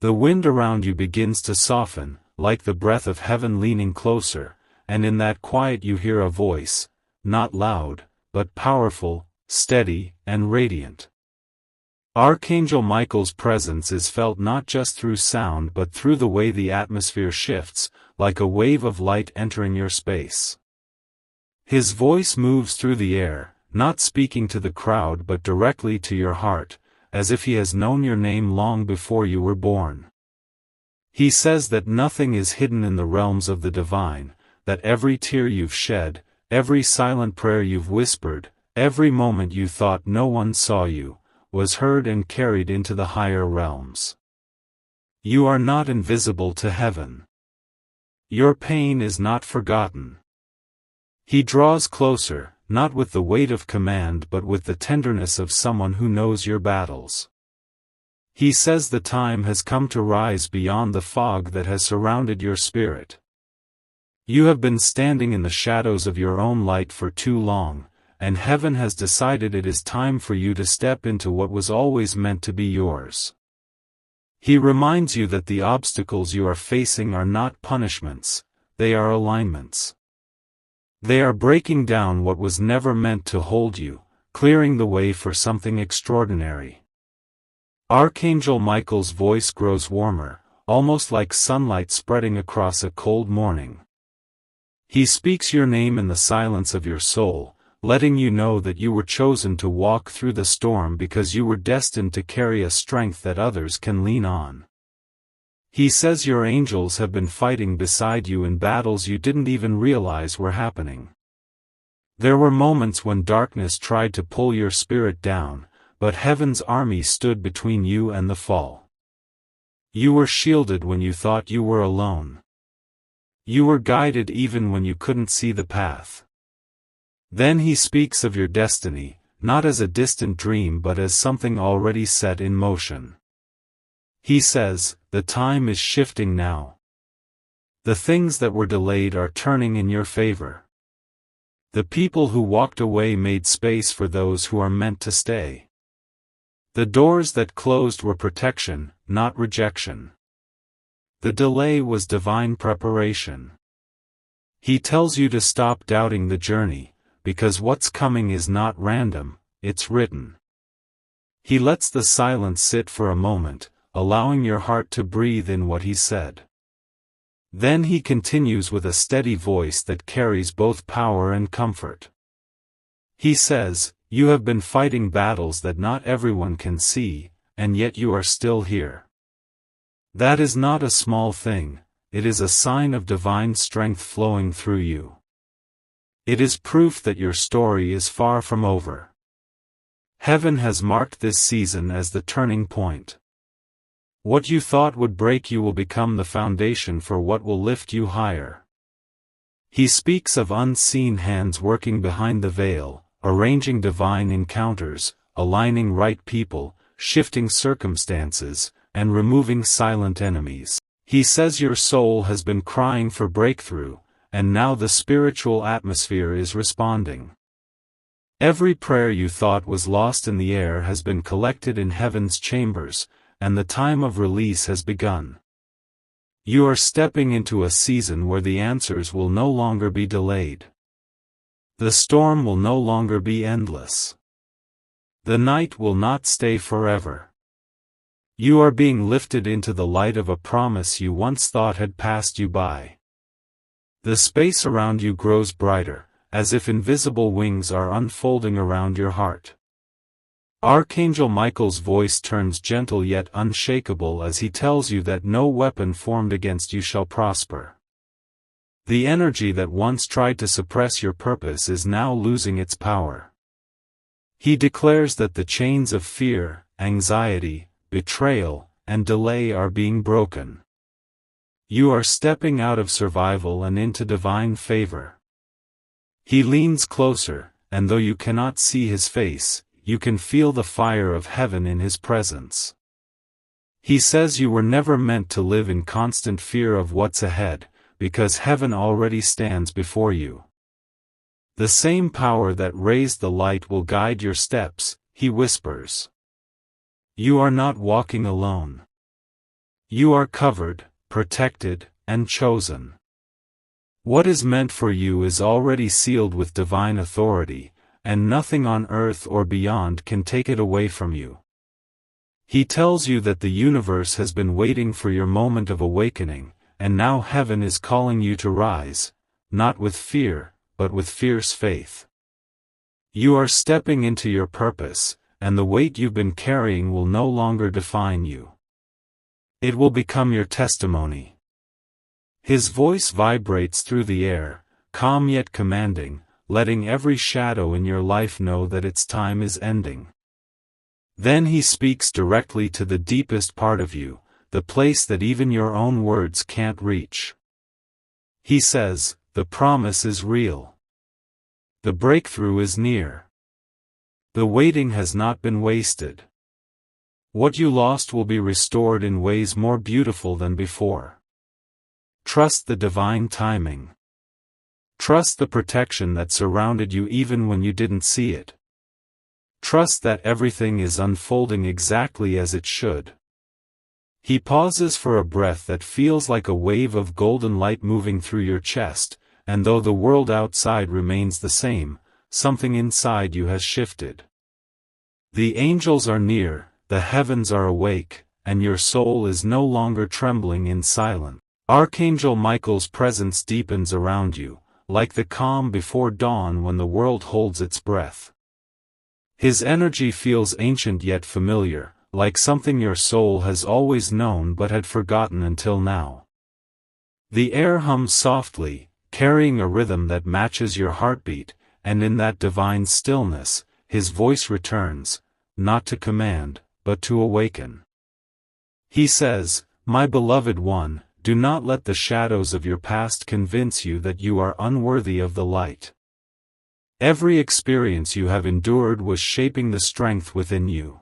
The wind around you begins to soften, like the breath of heaven leaning closer, and in that quiet you hear a voice, not loud, but powerful, steady, and radiant. Archangel Michael's presence is felt not just through sound but through the way the atmosphere shifts, like a wave of light entering your space. His voice moves through the air, not speaking to the crowd but directly to your heart, as if he has known your name long before you were born. He says that nothing is hidden in the realms of the divine, that every tear you've shed, every silent prayer you've whispered, every moment you thought no one saw you, was heard and carried into the higher realms. You are not invisible to heaven. Your pain is not forgotten. He draws closer, not with the weight of command but with the tenderness of someone who knows your battles. He says the time has come to rise beyond the fog that has surrounded your spirit. You have been standing in the shadows of your own light for too long, and heaven has decided it is time for you to step into what was always meant to be yours. He reminds you that the obstacles you are facing are not punishments, they are alignments. They are breaking down what was never meant to hold you, clearing the way for something extraordinary. Archangel Michael's voice grows warmer, almost like sunlight spreading across a cold morning. He speaks your name in the silence of your soul, letting you know that you were chosen to walk through the storm because you were destined to carry a strength that others can lean on. He says your angels have been fighting beside you in battles you didn't even realize were happening. There were moments when darkness tried to pull your spirit down, but heaven's army stood between you and the fall. You were shielded when you thought you were alone. You were guided even when you couldn't see the path. Then he speaks of your destiny, not as a distant dream but as something already set in motion. He says, the time is shifting now. The things that were delayed are turning in your favor. The people who walked away made space for those who are meant to stay. The doors that closed were protection, not rejection. The delay was divine preparation. He tells you to stop doubting the journey, because what's coming is not random, it's written. He lets the silence sit for a moment, allowing your heart to breathe in what he said. Then he continues with a steady voice that carries both power and comfort. He says, you have been fighting battles that not everyone can see, and yet you are still here. That is not a small thing, it is a sign of divine strength flowing through you. It is proof that your story is far from over. Heaven has marked this season as the turning point. What you thought would break you will become the foundation for what will lift you higher. He speaks of unseen hands working behind the veil, arranging divine encounters, aligning right people, shifting circumstances, and removing silent enemies. He says your soul has been crying for breakthrough, and now the spiritual atmosphere is responding. Every prayer you thought was lost in the air has been collected in heaven's chambers, and the time of release has begun. You are stepping into a season where the answers will no longer be delayed. The storm will no longer be endless. The night will not stay forever. You are being lifted into the light of a promise you once thought had passed you by. The space around you grows brighter, as if invisible wings are unfolding around your heart. Archangel Michael's voice turns gentle yet unshakable as he tells you that no weapon formed against you shall prosper. The energy that once tried to suppress your purpose is now losing its power. He declares that the chains of fear, anxiety, betrayal, and delay are being broken. You are stepping out of survival and into divine favor. He leans closer, and though you cannot see his face, you can feel the fire of heaven in his presence. He says you were never meant to live in constant fear of what's ahead, because heaven already stands before you. The same power that raised the light will guide your steps, he whispers. You are not walking alone. You are covered, protected, and chosen. What is meant for you is already sealed with divine authority, and nothing on earth or beyond can take it away from you. He tells you that the universe has been waiting for your moment of awakening, and now heaven is calling you to rise, not with fear, but with fierce faith. You are stepping into your purpose, and the weight you've been carrying will no longer define you. It will become your testimony. His voice vibrates through the air, calm yet commanding, letting every shadow in your life know that its time is ending. Then he speaks directly to the deepest part of you, the place that even your own words can't reach. He says, the promise is real. The breakthrough is near. The waiting has not been wasted. What you lost will be restored in ways more beautiful than before. Trust the divine timing. Trust the protection that surrounded you even when you didn't see it. Trust that everything is unfolding exactly as it should. He pauses for a breath that feels like a wave of golden light moving through your chest, and though the world outside remains the same, something inside you has shifted. The angels are near, the heavens are awake, and your soul is no longer trembling in silence. Archangel Michael's presence deepens around you, like the calm before dawn when the world holds its breath. His energy feels ancient yet familiar, like something your soul has always known but had forgotten until now. The air hums softly, carrying a rhythm that matches your heartbeat, and in that divine stillness, his voice returns, not to command, but to awaken. He says, "My beloved one, do not let the shadows of your past convince you that you are unworthy of the light. Every experience you have endured was shaping the strength within you.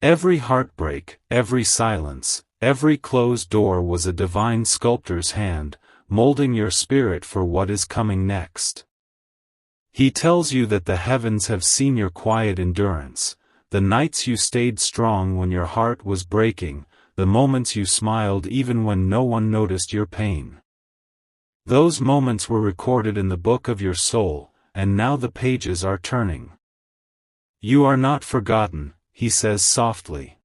Every heartbreak, every silence, every closed door was a divine sculptor's hand, molding your spirit for what is coming next." He tells you that the heavens have seen your quiet endurance, the nights you stayed strong when your heart was breaking, the moments you smiled even when no one noticed your pain. Those moments were recorded in the book of your soul, and now the pages are turning. You are not forgotten, he says softly.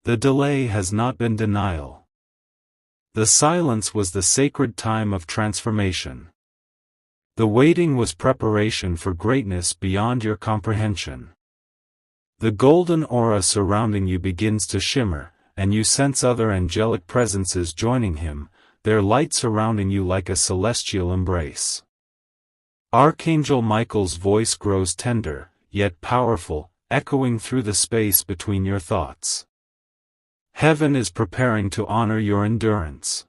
The delay has not been denial. The silence was the sacred time of transformation. The waiting was preparation for greatness beyond your comprehension. The golden aura surrounding you begins to shimmer, and you sense other angelic presences joining him, their light surrounding you like a celestial embrace. Archangel Michael's voice grows tender, yet powerful, echoing through the space between your thoughts. Heaven is preparing to honor your endurance.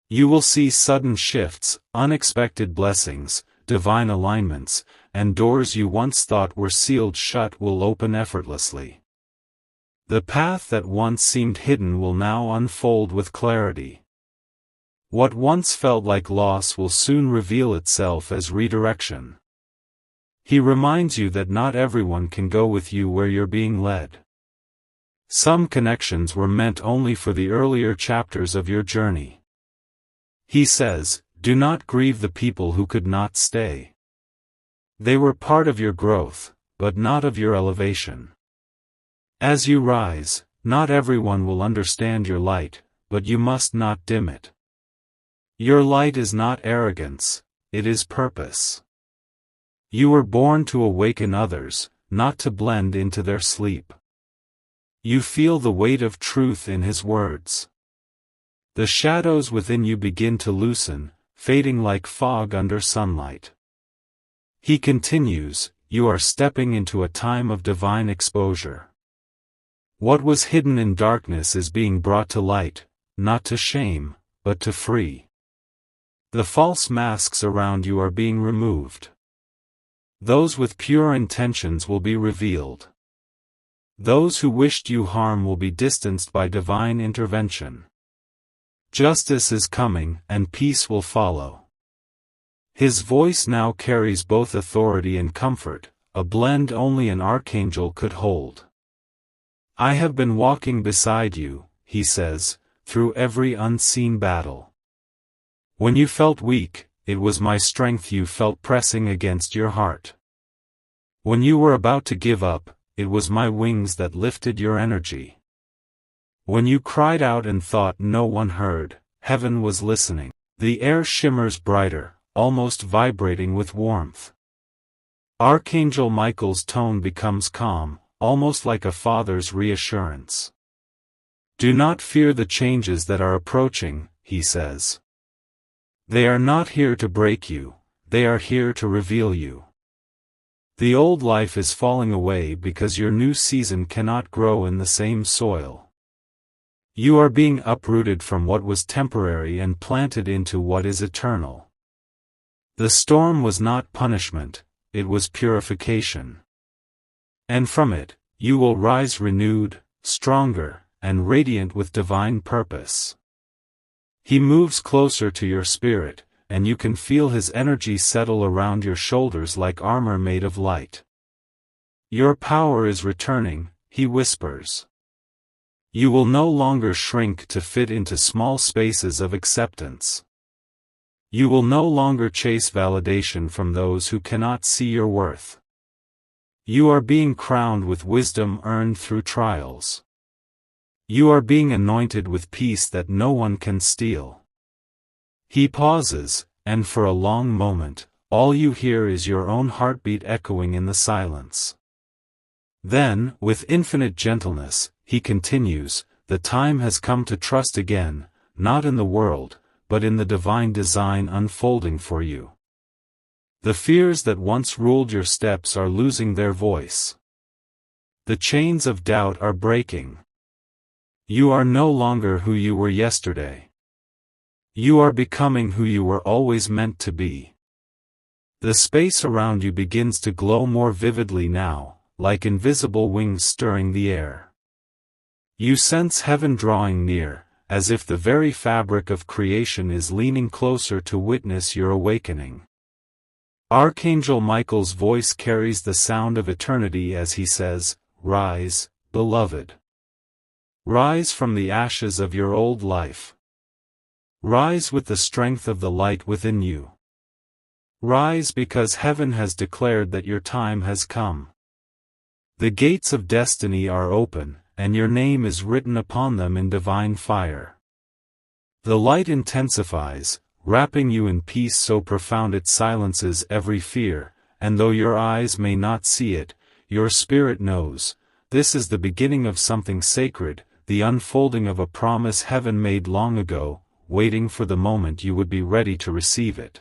You will see sudden shifts, unexpected blessings, divine alignments, and doors you once thought were sealed shut will open effortlessly. The path that once seemed hidden will now unfold with clarity. What once felt like loss will soon reveal itself as redirection. He reminds you that not everyone can go with you where you're being led. Some connections were meant only for the earlier chapters of your journey. He says, do not grieve the people who could not stay. They were part of your growth, but not of your elevation. As you rise, not everyone will understand your light, but you must not dim it. Your light is not arrogance, it is purpose. You were born to awaken others, not to blend into their sleep. You feel the weight of truth in his words. The shadows within you begin to loosen, fading like fog under sunlight. He continues, you are stepping into a time of divine exposure. What was hidden in darkness is being brought to light, not to shame, but to free. The false masks around you are being removed. Those with pure intentions will be revealed. Those who wished you harm will be distanced by divine intervention. Justice is coming, and peace will follow. His voice now carries both authority and comfort, a blend only an archangel could hold. I have been walking beside you, he says, through every unseen battle. When you felt weak, it was my strength you felt pressing against your heart. When you were about to give up, it was my wings that lifted your energy. When you cried out and thought no one heard, heaven was listening. The air shimmers brighter, almost vibrating with warmth. Archangel Michael's tone becomes calm, almost like a father's reassurance. Do not fear the changes that are approaching, he says. They are not here to break you, they are here to reveal you. The old life is falling away because your new season cannot grow in the same soil. You are being uprooted from what was temporary and planted into what is eternal. The storm was not punishment, it was purification. And from it, you will rise renewed, stronger, and radiant with divine purpose. He moves closer to your spirit, and you can feel his energy settle around your shoulders like armor made of light. Your power is returning, he whispers. You will no longer shrink to fit into small spaces of acceptance. You will no longer chase validation from those who cannot see your worth. You are being crowned with wisdom earned through trials. You are being anointed with peace that no one can steal. He pauses, and for a long moment, all you hear is your own heartbeat echoing in the silence. Then, with infinite gentleness, he continues, the time has come to trust again, not in the world, but in the divine design unfolding for you. The fears that once ruled your steps are losing their voice. The chains of doubt are breaking. You are no longer who you were yesterday. You are becoming who you were always meant to be. The space around you begins to glow more vividly now, like invisible wings stirring the air. You sense heaven drawing near, as if the very fabric of creation is leaning closer to witness your awakening. Archangel Michael's voice carries the sound of eternity as he says, "Rise, beloved. Rise from the ashes of your old life. Rise with the strength of the light within you. Rise because heaven has declared that your time has come. The gates of destiny are open, and your name is written upon them in divine fire." The light intensifies, wrapping you in peace so profound it silences every fear, and though your eyes may not see it, your spirit knows. This is the beginning of something sacred, the unfolding of a promise heaven made long ago, waiting for the moment you would be ready to receive it.